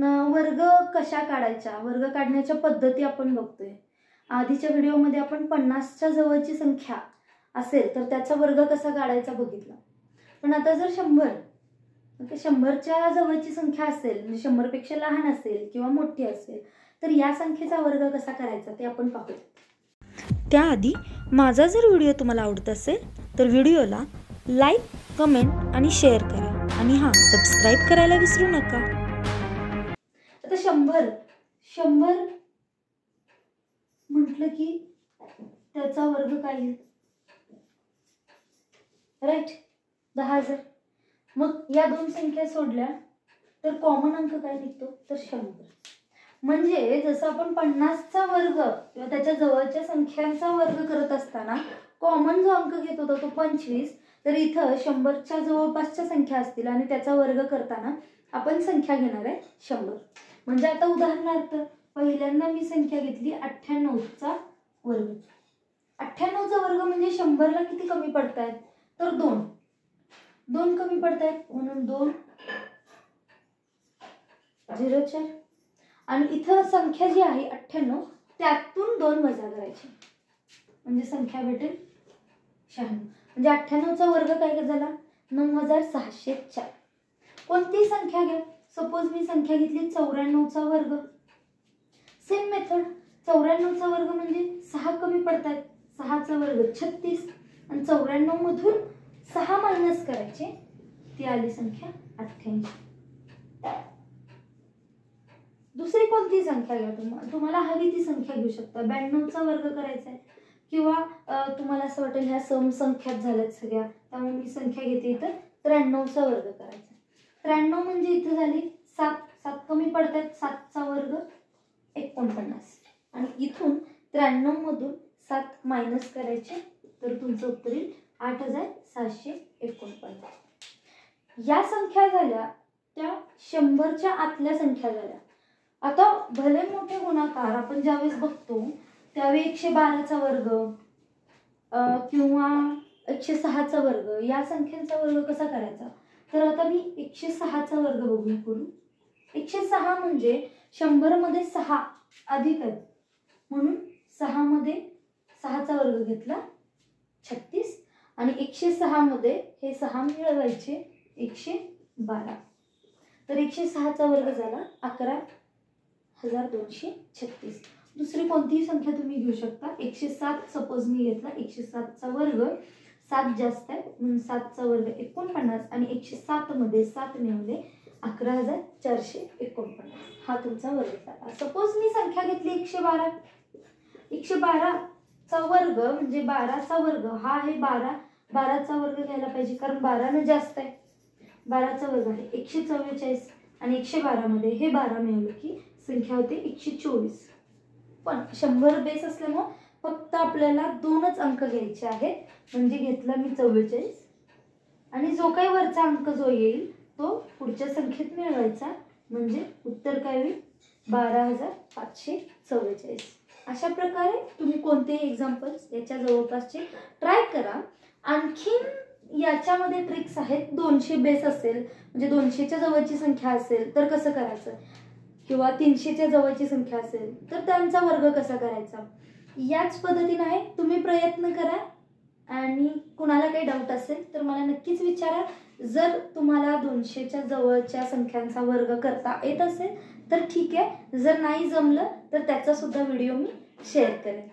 वर्ग कशा काढायच्या, वर्ग काढण्याच्या पद्धती आपण बघतोय. आधीच्या व्हिडिओमध्ये आपण 50च्या जवळची संख्या असेल तर त्याचा वर्ग कसा काढायचा बघितला. पण आता जर 100च्या जवळची संख्या असेल, म्हणजे 100 पेक्षा लहान असेल किंवा मोठी असेल, तर या संख्येचा वर्ग कसा करायचा ते आपण पाहू. त्याआधी माझा जर व्हिडिओ तुम्हाला आवडत असेल तर व्हिडिओला लाईक, कमेंट आणि शेअर करा आणि हां, सबस्क्राईब करायला विसरू नका. आता 100 म्हटलं की त्याचा वर्ग काय येईल, राईट, 10,000. मग या दोन संख्या सोडल्या तर कॉमन अंक काय निघतो, तर 100. म्हणजे जसं आपण 50चा वर्ग किंवा त्याच्या जवळच्या संख्यांचा वर्ग करत असताना कॉमन जो अंक घेत होता तो 25, तर इथं 100च्या जवळपासच्या संख्या असतील आणि त्याचा वर्ग करताना आपण संख्या घेणार आहे 100. म्हणजे आता उदाहरणार्थ पहिल्यांदा मी संख्या घेतली 98चा वर्ग. 98चा वर्ग म्हणजे 100ला किती कमी पडतायत, तर 2 कमी पडतायत, म्हणून 2 0,4. आणि इथं संख्या जी आहे 98, त्यातून 2 वजा करायचे म्हणजे संख्या भेटेल 96. म्हणजे 98चा वर्ग काय झाला, 9604. कोणती संख्या घ्या, सपोज मी संख्या घेतली 94चा वर्ग. सेम मेथड, 94चा वर्ग म्हणजे 6 कमी पडतायत, 6चा वर्ग 36 आणि 94 मधून 6 मायनस करायचे, ती आली संख्या 88. दुसरी कोणती संख्या घ्या, तुम्हाला हवी ती संख्या घेऊ शकता. 92चा वर्ग करायचा आहे किंवा तुम्हाला असं वाटेल ह्या सम संख्यात झाल्यात सगळ्या, त्यामुळे मी संख्या घेते इथं 93चा वर्ग करायचा. 93 म्हणजे इथं झाली 7 कमी पडतात, 7चा वर्ग 49 आणि इथून 93 मधून 7 मायनस करायचे, तर तुमचं उत्तर येईल 8749. या संख्या झाल्या त्या 100च्या आतल्या संख्या झाल्या. आता भले मोठे गुणाकार आपण ज्यावेळेस बघतो त्यावेळी 112चा वर्ग किंवा 106चा वर्ग या संख्यांचा वर्ग कसा करायचा, तर आता मी 106चा वर्ग बघूया करू. 106 म्हणजे 100 मध्ये 6 अधिक आहेत, म्हणून 6 मध्ये 6चा वर्ग घेतला 36 आणि 106 मध्ये हे 6 मिळवायचे 112, तर 106चा वर्ग झाला 11,236. दुसरी कोणतीही संख्या तुम्ही घेऊ शकता. 107 सपोज मी घेतला, 107चा वर्ग 7 जास्त आहे म्हणून 7चा वर्ग 49 आणि 107 मध्ये 7 मिळवले 11,449. हा तुमचा वर्ग झाला. सपोज मी संख्या घेतली 112. 112चा वर्ग म्हणजे 12चा वर्ग हा आहे 12चा वर्ग घ्यायला पाहिजे कारण 12 जास्त आहे. 12चा वर्ग आहे 144 आणि 112 मध्ये हे 12 मिळवलं की संख्या होते 124. पण 100 बेस असल्यामुळे फक्त आपल्याला 2च अंक घ्यायचे आहेत, म्हणजे घेतला मी 44 आणि जो काही वरचा अंक जो येईल तो पुढच्या संख्येत मिळवायचा, म्हणजे उत्तर काय होईल 12,544. अशा प्रकारे तुम्ही कोणतेही एक्झाम्पल्स याच्या जवळपासचे ट्राय करा. आणखीन याच्यामध्ये ट्रिक्स आहेत. 200 बेस असेल म्हणजे 200च्या जवळची संख्या असेल तर कसं करायचं, किंवा 300च्या जवळची संख्या असेल तर त्यांचा वर्ग कसा करायचा, याच पद्धतीने आहे. तुम्ही प्रयत्न करा आणि कुणाला काही डाऊट असेल तर मला नक्कीच विचारा. जर तुम्हाला 200च्या जवळच्या संख्यांचा वर्ग करता येत असेल तर ठीक आहे, जर नाही जमलं तर त्याचा सुद्धा व्हिडिओ मी शेअर करेन.